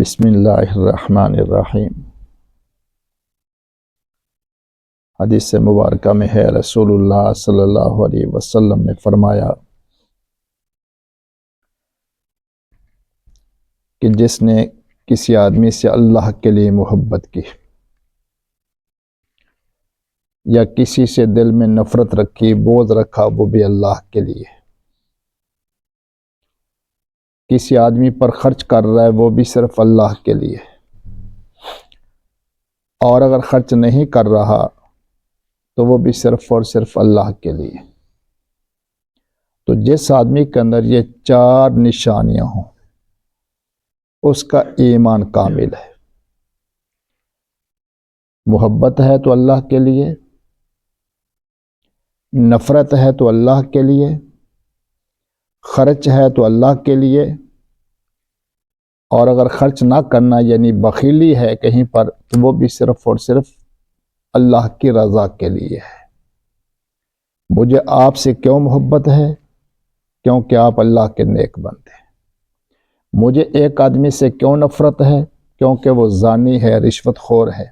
بسم اللہ الرحمن الرحیم۔ حدیث مبارکہ میں ہے رسول اللہ صلی اللہ علیہ وسلم نے فرمایا کہ جس نے کسی آدمی سے اللہ کے لیے محبت کی یا کسی سے دل میں نفرت رکھی، بغض رکھا، وہ بھی اللہ کے لیے۔ کسی آدمی پر خرچ کر رہا ہے، وہ بھی صرف اللہ کے لیے، اور اگر خرچ نہیں کر رہا تو وہ بھی صرف اور صرف اللہ کے لیے۔ تو جس آدمی کے اندر یہ چار نشانیاں ہوں اس کا ایمان کامل ہے۔ محبت ہے تو اللہ کے لیے، نفرت ہے تو اللہ کے لیے، خرچ ہے تو اللہ کے لیے، اور اگر خرچ نہ کرنا یعنی بخیلی ہے کہیں پر تو وہ بھی صرف اور صرف اللہ کی رضا کے لیے ہے۔ مجھے آپ سے کیوں محبت ہے؟ کیونکہ آپ اللہ کے نیک بندے ہیں۔ مجھے ایک آدمی سے کیوں نفرت ہے؟ کیونکہ وہ زانی ہے، رشوت خور ہے۔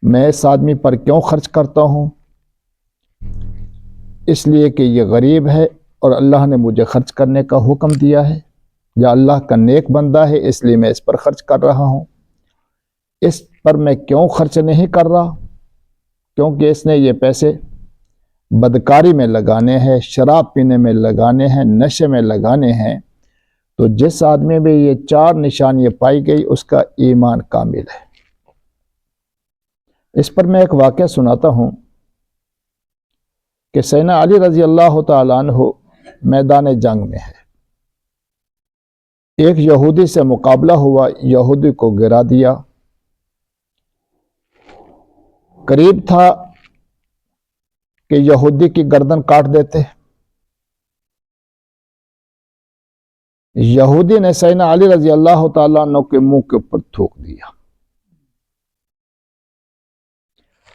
میں اس آدمی پر کیوں خرچ کرتا ہوں؟ اس لیے کہ یہ غریب ہے اور اللہ نے مجھے خرچ کرنے کا حکم دیا ہے، یا اللہ کا نیک بندہ ہے اس لیے میں اس پر خرچ کر رہا ہوں۔ اس پر میں کیوں خرچ نہیں کر رہا؟ کیونکہ اس نے یہ پیسے بدکاری میں لگانے ہیں، شراب پینے میں لگانے ہیں، نشے میں لگانے ہیں۔ تو جس آدمی میں یہ چار نشانیاں پائی گئی اس کا ایمان کامل ہے۔ اس پر میں ایک واقعہ سناتا ہوں کہ سیدنا علی رضی اللہ تعالیٰ عنہ میدان جنگ میں ہے۔ ایک یہودی سے مقابلہ ہوا، یہودی کو گرا دیا۔ قریب تھا کہ یہودی کی گردن کاٹ دیتے۔ یہودی نے سیدنا علی رضی اللہ تعالیٰ عنہ کے منہ کے اوپر تھوک دیا۔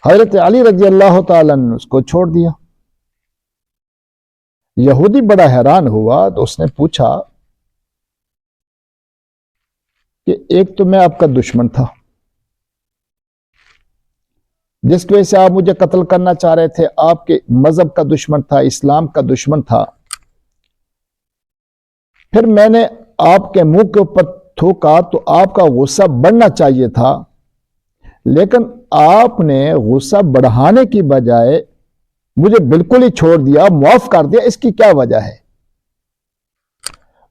حضرت علی رضی اللہ تعالیٰ عنہ نے اس کو چھوڑ دیا۔ یہودی بڑا حیران ہوا تو اس نے پوچھا کہ ایک تو میں آپ کا دشمن تھا جس کی وجہ سے آپ مجھے قتل کرنا چاہ رہے تھے، آپ کے مذہب کا دشمن تھا، اسلام کا دشمن تھا، پھر میں نے آپ کے منہ کے اوپر تھوکا تو آپ کا غصہ بڑھنا چاہیے تھا، لیکن آپ نے غصہ بڑھانے کی بجائے مجھے بالکل ہی چھوڑ دیا، معاف کر دیا، اس کی کیا وجہ ہے؟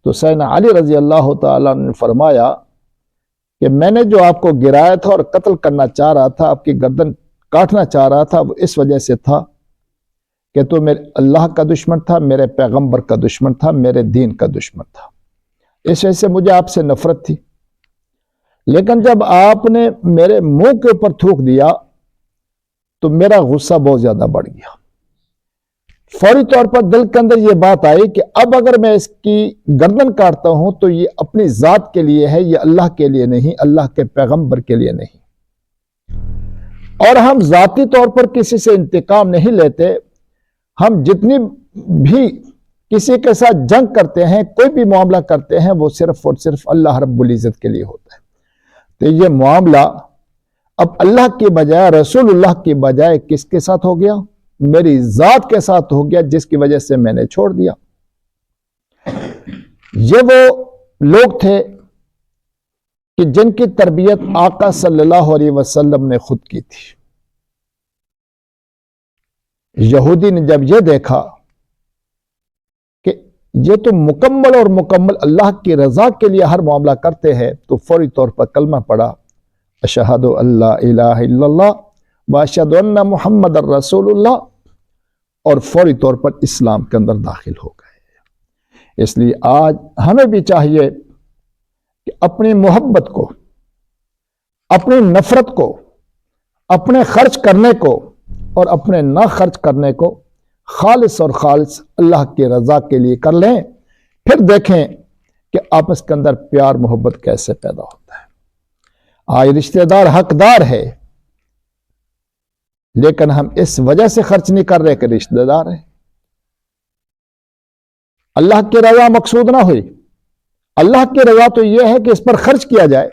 تو سیدنا علی رضی اللہ تعالیٰ نے فرمایا کہ میں نے جو آپ کو گرایا تھا اور قتل کرنا چاہ رہا تھا، آپ کی گردن کاٹنا چاہ رہا تھا، وہ اس وجہ سے تھا کہ تو میرے اللہ کا دشمن تھا، میرے پیغمبر کا دشمن تھا، میرے دین کا دشمن تھا، اس وجہ سے مجھے آپ سے نفرت تھی۔ لیکن جب آپ نے میرے منہ کے اوپر تھوک دیا تو میرا غصہ بہت زیادہ بڑھ گیا۔ فوری طور پر دل کے اندر یہ بات آئی کہ اب اگر میں اس کی گردن کاٹتا ہوں تو یہ اپنی ذات کے لیے ہے، یہ اللہ کے لیے نہیں، اللہ کے پیغمبر کے لیے نہیں۔ اور ہم ذاتی طور پر کسی سے انتقام نہیں لیتے، ہم جتنی بھی کسی کے ساتھ جنگ کرتے ہیں، کوئی بھی معاملہ کرتے ہیں، وہ صرف اور صرف اللہ رب العزت کے لیے ہوتا ہے۔ تو یہ معاملہ اب اللہ کی بجائے، رسول اللہ کی بجائے کس کے ساتھ ہو گیا؟ میری ذات کے ساتھ ہو گیا، جس کی وجہ سے میں نے چھوڑ دیا۔ یہ وہ لوگ تھے کہ جن کی تربیت آقا صلی اللہ علیہ وسلم نے خود کی تھی۔ یہودی نے جب یہ دیکھا کہ یہ تو مکمل اور مکمل اللہ کی رضا کے لیے ہر معاملہ کرتے ہیں، تو فوری طور پر کلمہ پڑھا، اشہد ان لا الہ الا اللہ واشہد ان محمد الرسول اللہ، اور فوری طور پر اسلام کے اندر داخل ہو گئے۔ اس لیے آج ہمیں بھی چاہیے کہ اپنی محبت کو، اپنی نفرت کو، اپنے خرچ کرنے کو اور اپنے نہ خرچ کرنے کو خالص اور خالص اللہ کی رضا کے لیے کر لیں، پھر دیکھیں کہ آپس کے اندر پیار محبت کیسے پیدا ہوتا ہے۔ آج رشتہ دار حقدار ہے، لیکن ہم اس وجہ سے خرچ نہیں کر رہے کہ رشتہ دار ہے۔ اللہ کی رضا مقصود نہ ہوئی، اللہ کی رضا تو یہ ہے کہ اس پر خرچ کیا جائے،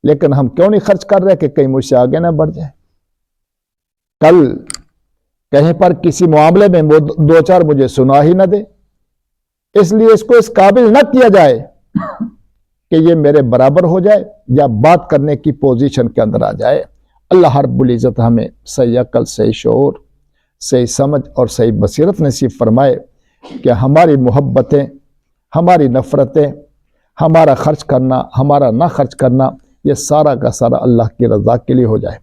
لیکن ہم کیوں نہیں خرچ کر رہے کہ کہیں مجھ سے آگے نہ بڑھ جائے، کل کہیں پر کسی معاملے میں وہ دو چار مجھے سنا ہی نہ دے، اس لیے اس کو اس قابل نہ کیا جائے کہ یہ میرے برابر ہو جائے یا بات کرنے کی پوزیشن کے اندر آ جائے۔ اللہ رب العزت ہمیں صحیح عقل، صحیح شعور، صحیح سمجھ اور صحیح بصیرت نصیب فرمائے کہ ہماری محبتیں، ہماری نفرتیں، ہمارا خرچ کرنا، ہمارا نہ خرچ کرنا، یہ سارا کا سارا اللہ کی رضا کے لیے ہو جائے۔